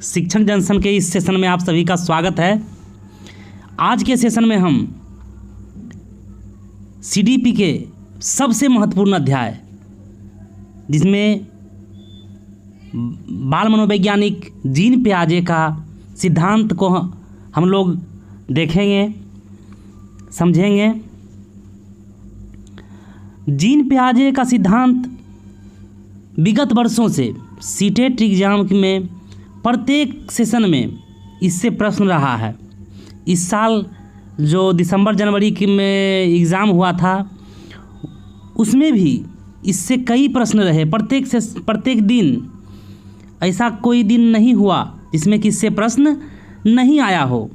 शिक्षण जंक्शन के इस सेशन में आप सभी का स्वागत है। आज के सेशन में हम सीडीपी के सबसे महत्वपूर्ण अध्याय, जिसमें बाल मनोवैज्ञानिक जीन पियाजे का सिद्धांत को हम लोग देखेंगे, समझेंगे। जीन पियाजे का सिद्धांत विगत वर्षों से सीटेट एग्ज़ाम में प्रत्येक सेशन में इससे प्रश्न रहा है। इस साल जो दिसंबर जनवरी की में एग्ज़ाम हुआ था, उसमें भी इससे कई प्रश्न रहे। प्रत्येक दिन ऐसा कोई दिन नहीं हुआ जिसमें कि इससे प्रश्न नहीं आया हो।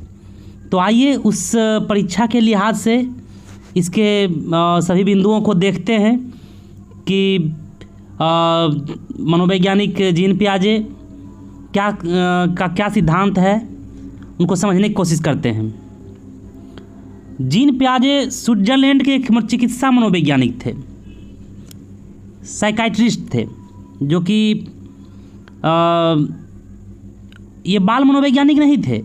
तो आइए उस परीक्षा के लिहाज से इसके सभी बिंदुओं को देखते हैं कि मनोवैज्ञानिक जीन पियाजे क्या सिद्धांत है, उनको समझने की कोशिश करते हैं। जीन पियाजे स्विट्जरलैंड के एक चिकित्सा मनोवैज्ञानिक थे, साइकाइट्रिस्ट थे, जो कि ये बाल मनोवैज्ञानिक नहीं थे,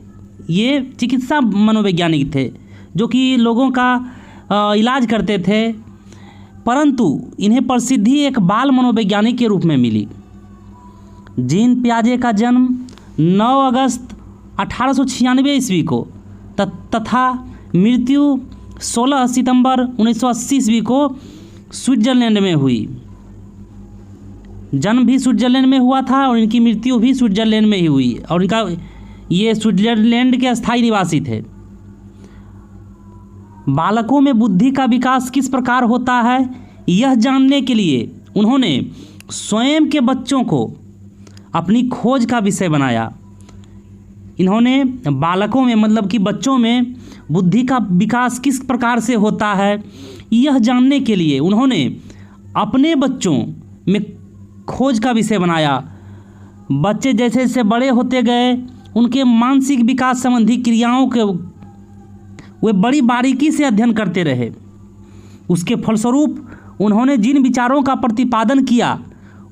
ये चिकित्सा मनोवैज्ञानिक थे जो कि लोगों का इलाज करते थे। परंतु इन्हें प्रसिद्धि एक बाल मनोवैज्ञानिक के रूप में मिली। जीन पियाजे का जन्म 9 अगस्त 1896 ईस्वी को तथा मृत्यु 16 सितंबर 1980 ईस्वी को स्विट्जरलैंड में हुई। जन्म भी स्विट्जरलैंड में हुआ था और इनकी मृत्यु भी स्विट्जरलैंड में ही हुई, और इनका ये स्विट्जरलैंड के अस्थायी निवासी थे। बालकों में बुद्धि का विकास किस प्रकार होता है, यह जानने के लिए उन्होंने स्वयं के बच्चों को अपनी खोज का विषय बनाया। इन्होंने बालकों में, मतलब कि बच्चों में बुद्धि का विकास किस प्रकार से होता है, यह जानने के लिए उन्होंने अपने बच्चों में खोज का विषय बनाया। बच्चे जैसे जैसे बड़े होते गए, उनके मानसिक विकास संबंधी क्रियाओं के वे बड़ी बारीकी से अध्ययन करते रहे। उसके फलस्वरूप उन्होंने जिन विचारों का प्रतिपादन किया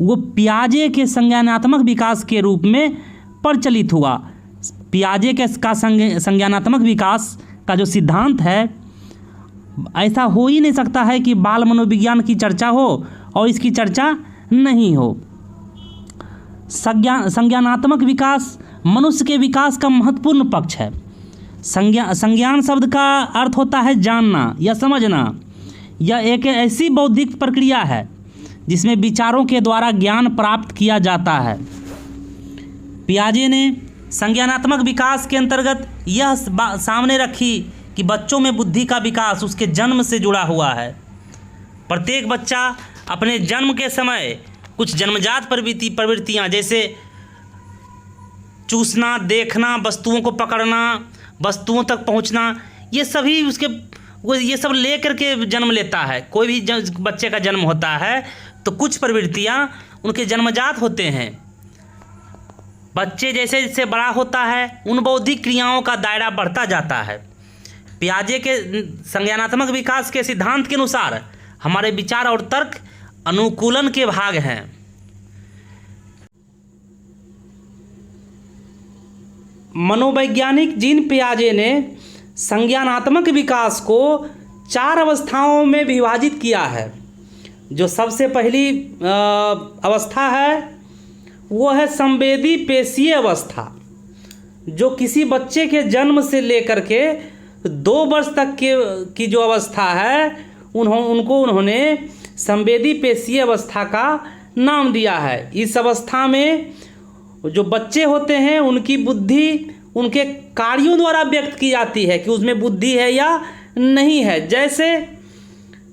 वो पियाजे के संज्ञानात्मक विकास के रूप में प्रचलित हुआ। पियाजे का संज्ञानात्मक विकास का जो सिद्धांत है, ऐसा हो ही नहीं सकता है कि बाल मनोविज्ञान की चर्चा हो और इसकी चर्चा नहीं हो। संज्ञानात्मक विकास मनुष्य के विकास का महत्वपूर्ण पक्ष है। संज्ञान शब्द का अर्थ होता है जानना या समझना। यह एक ऐसी बौद्धिक प्रक्रिया है जिसमें विचारों के द्वारा ज्ञान प्राप्त किया जाता है। पियाजे ने संज्ञानात्मक विकास के अंतर्गत यह सामने रखी कि बच्चों में बुद्धि का विकास उसके जन्म से जुड़ा हुआ है। प्रत्येक बच्चा अपने जन्म के समय कुछ जन्मजात प्रवृत्तियाँ जैसे चूसना, देखना, वस्तुओं को पकड़ना, वस्तुओं तक पहुंचना, ये सभी ये सब ले करके जन्म लेता है। कोई भी बच्चे का जन्म होता है तो कुछ प्रवृत्तियां उनके जन्मजात होते हैं। बच्चे जैसे जैसे बड़ा होता है, उन बौद्धिक क्रियाओं का दायरा बढ़ता जाता है। पियाजे के संज्ञानात्मक विकास के सिद्धांत के अनुसार हमारे विचार और तर्क अनुकूलन के भाग हैं। मनोवैज्ञानिक जीन पियाजे ने संज्ञानात्मक विकास को 4 अवस्थाओं में विभाजित किया है। जो सबसे पहली अवस्था है वो है संवेदी पेशीय अवस्था, जो किसी बच्चे के जन्म से लेकर के 2 वर्ष तक की जो अवस्था है, उनको उन्होंने संवेदी पेशीय अवस्था का नाम दिया है। इस अवस्था में जो बच्चे होते हैं उनकी बुद्धि उनके कार्यों द्वारा व्यक्त की जाती है कि उसमें बुद्धि है या नहीं है। जैसे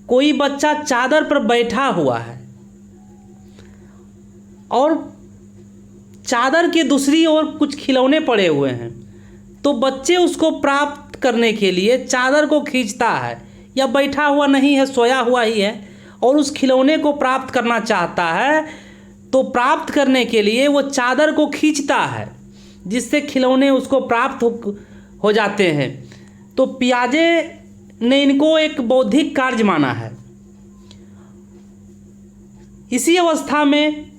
कोई बच्चा चादर पर बैठा हुआ है और चादर के दूसरी ओर कुछ खिलौने पड़े हुए हैं, तो बच्चे उसको प्राप्त करने के लिए चादर को खींचता है, या बैठा हुआ नहीं है, सोया हुआ ही है और उस खिलौने को प्राप्त करना चाहता है, तो प्राप्त करने के लिए वो चादर को खींचता है, जिससे खिलौने उसको प्राप्त हो जाते हैं। तो पियाजे ने इनको एक बौद्धिक कार्य माना है। इसी अवस्था में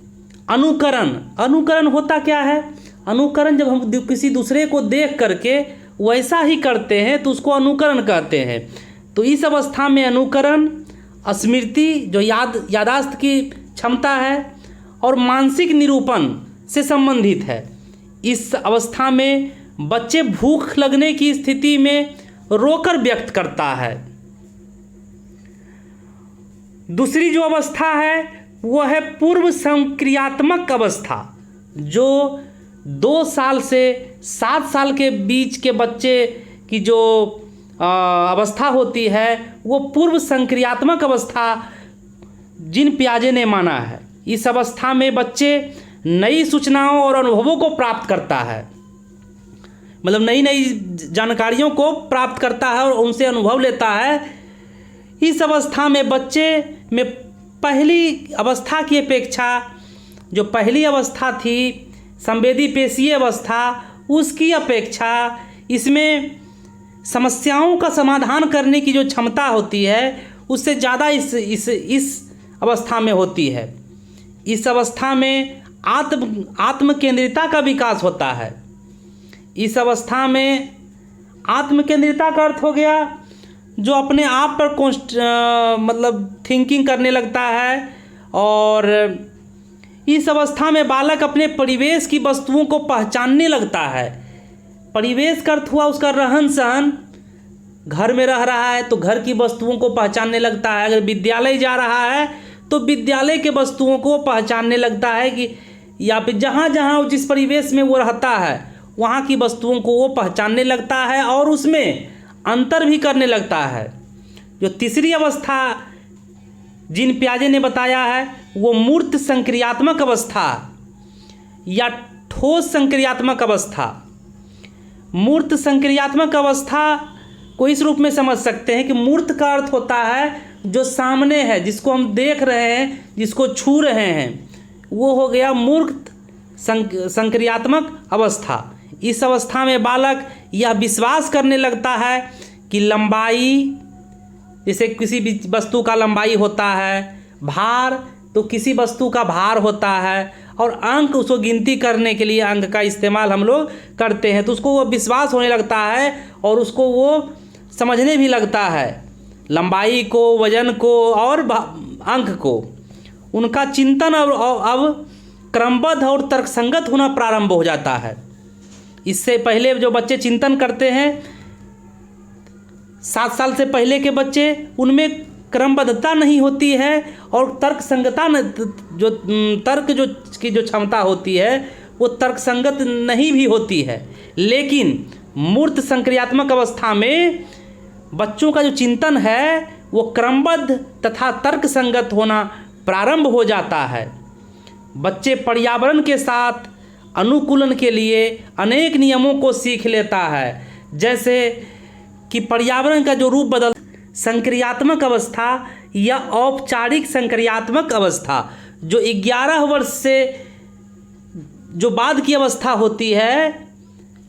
अनुकरण होता क्या है? अनुकरण जब हम किसी दूसरे को देख करके वैसा ही करते हैं तो उसको अनुकरण कहते हैं। तो इस अवस्था में अनुकरण, स्मृति जो यादाश्त की क्षमता है और मानसिक निरूपण से संबंधित है। इस अवस्था में बच्चे भूख लगने की स्थिति में रोकर व्यक्त करता है। दूसरी जो अवस्था है वो है पूर्व संक्रियात्मक अवस्था, जो 2 साल से 7 साल के बीच के बच्चे की जो अवस्था होती है वो पूर्व संक्रियात्मक अवस्था जिन पियाजे ने माना है। इस अवस्था में बच्चे नई सूचनाओं और अनुभवों को प्राप्त करता है, मतलब नई नई जानकारियों को प्राप्त करता है और उनसे अनुभव लेता है। इस अवस्था में बच्चे में पहली अवस्था की अपेक्षा जो पहली अवस्था थी संवेदी पेशीय अवस्था, उसकी अपेक्षा इसमें समस्याओं का समाधान करने की जो क्षमता होती है उससे ज़्यादा इस अवस्था में होती है। इस अवस्था में आत्म केंद्रिता का विकास होता है। इस अवस्था में आत्म केंद्रिता का अर्थ हो गया जो अपने आप पर मतलब थिंकिंग करने लगता है। और इस अवस्था में बालक अपने परिवेश की वस्तुओं को पहचानने लगता है। परिवेश का अर्थ हुआ उसका रहन सहन। घर में रह रहा है तो घर की वस्तुओं को पहचानने लगता है। अगर विद्यालय जा रहा है तो विद्यालय के वस्तुओं को पहचानने लगता है कि या फिर जहाँ जहाँ जिस परिवेश में वो रहता है वहाँ की वस्तुओं को वो पहचानने लगता है और उसमें अंतर भी करने लगता है। जो तीसरी अवस्था जिन पियाजे ने बताया है वो मूर्त संक्रियात्मक अवस्था या ठोस संक्रियात्मक अवस्था। मूर्त संक्रियात्मक अवस्था को इस रूप में समझ सकते हैं कि मूर्त का अर्थ होता है जो सामने है, जिसको हम देख रहे हैं, जिसको छू रहे हैं, वो हो गया मूर्त संक्रियात्मक अवस्था। इस अवस्था में बालक यह विश्वास करने लगता है कि लंबाई, जैसे किसी भी वस्तु का लंबाई होता है, भार तो किसी वस्तु का भार होता है, और अंक उसको गिनती करने के लिए अंक का इस्तेमाल हम लोग करते हैं, तो उसको वो विश्वास होने लगता है और उसको वो समझने भी लगता है लंबाई को, वजन को और अंक को। उनका चिंतन अब क्रमबद्ध और तर्कसंगत होना प्रारंभ हो जाता है। इससे पहले जो बच्चे चिंतन करते हैं 7 साल से पहले के बच्चे, उनमें क्रमबद्धता नहीं होती है और तर्कसंगता जो तर्क की जो क्षमता होती है वो तर्कसंगत नहीं भी होती है। लेकिन मूर्त संक्रियात्मक अवस्था में बच्चों का जो चिंतन है वो क्रमबद्ध तथा तर्कसंगत होना प्रारंभ हो जाता है। बच्चे पर्यावरण के साथ अनुकूलन के लिए अनेक नियमों को सीख लेता है, जैसे कि पर्यावरण का जो रूप बदल संक्रियात्मक अवस्था या औपचारिक संक्रियात्मक अवस्था, जो 11 वर्ष से जो बाद की अवस्था होती है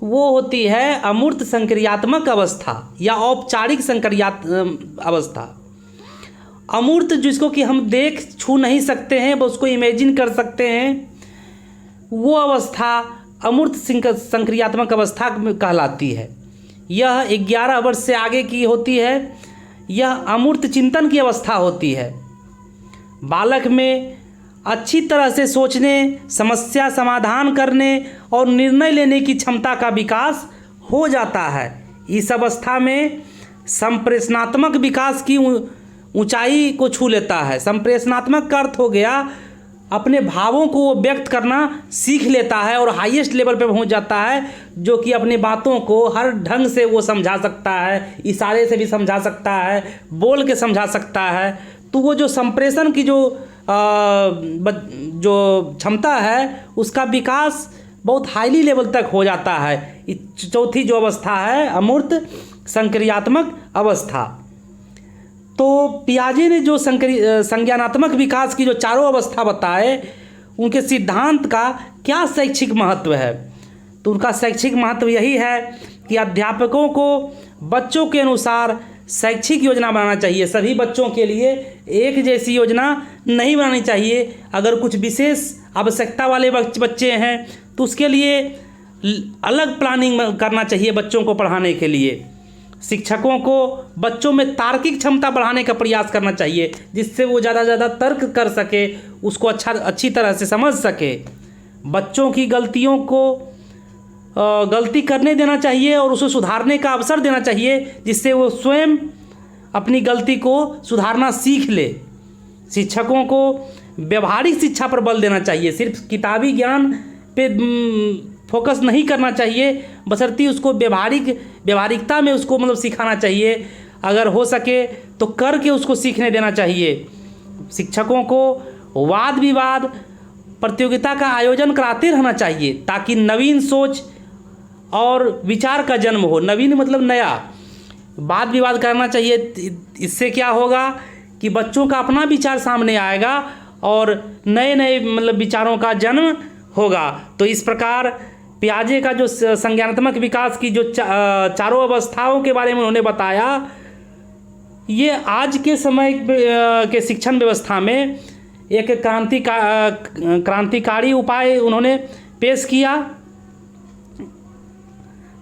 वो होती है अमूर्त संक्रियात्मक अवस्था या औपचारिक अवस्था। अमूर्त जिसको कि हम देख छू नहीं सकते हैं, बस उसको इमेजिन कर सकते हैं, वो अवस्था अमूर्त संक्रियात्मक अवस्था कहलाती है। यह 11 वर्ष से आगे की होती है। यह अमूर्त चिंतन की अवस्था होती है। बालक में अच्छी तरह से सोचने, समस्या समाधान करने और निर्णय लेने की क्षमता का विकास हो जाता है। इस अवस्था में संप्रेषणात्मक विकास की ऊंचाई को छू लेता है। संप्रेषणात्मक का अर्थ हो गया अपने भावों को वो व्यक्त करना सीख लेता है और हाईएस्ट लेवल पे पहुंच जाता है, जो कि अपनी बातों को हर ढंग से वो समझा सकता है, इशारे से भी समझा सकता है, बोल के समझा सकता है। तो वो जो संप्रेषण की जो क्षमता है उसका विकास बहुत हाईली लेवल तक हो जाता है। चौथी जो अवस्था है अमूर्त संक्रियात्मक अवस्था। तो पियाजे ने जो संज्ञानात्मक विकास की जो चारों अवस्था बताए, उनके सिद्धांत का क्या शैक्षिक महत्व है, तो उनका शैक्षिक महत्व यही है कि अध्यापकों को बच्चों के अनुसार शैक्षिक योजना बनाना चाहिए। सभी बच्चों के लिए एक जैसी योजना नहीं बनानी चाहिए। अगर कुछ विशेष आवश्यकता वाले बच्चे हैं तो उसके लिए अलग प्लानिंग करना चाहिए बच्चों को पढ़ाने के लिए। शिक्षकों को बच्चों में तार्किक क्षमता बढ़ाने का प्रयास करना चाहिए, जिससे वो ज़्यादा से ज़्यादा तर्क कर सके, उसको अच्छी तरह से समझ सके। बच्चों की गलतियों को गलती करने देना चाहिए और उसे सुधारने का अवसर देना चाहिए, जिससे वो स्वयं अपनी गलती को सुधारना सीख ले। शिक्षकों को व्यवहारिक शिक्षा पर बल देना चाहिए, सिर्फ किताबी ज्ञान पे फोकस नहीं करना चाहिए, बशर्ते उसको व्यवहारिकता में उसको मतलब सिखाना चाहिए। अगर हो सके तो करके उसको सीखने देना चाहिए। शिक्षकों को वाद विवाद प्रतियोगिता का आयोजन कराते रहना चाहिए, ताकि नवीन सोच और विचार का जन्म हो। नवीन मतलब नया, वाद विवाद करना चाहिए। इससे क्या होगा कि बच्चों का अपना विचार सामने आएगा और नए नए मतलब विचारों का जन्म होगा। तो इस प्रकार पियाजे का जो संज्ञानात्मक विकास की जो चारों अवस्थाओं के बारे में उन्होंने बताया, ये आज के समय के शिक्षण व्यवस्था में एक क्रांतिकारी उपाय उन्होंने पेश किया।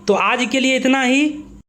तो आज के लिए इतना ही।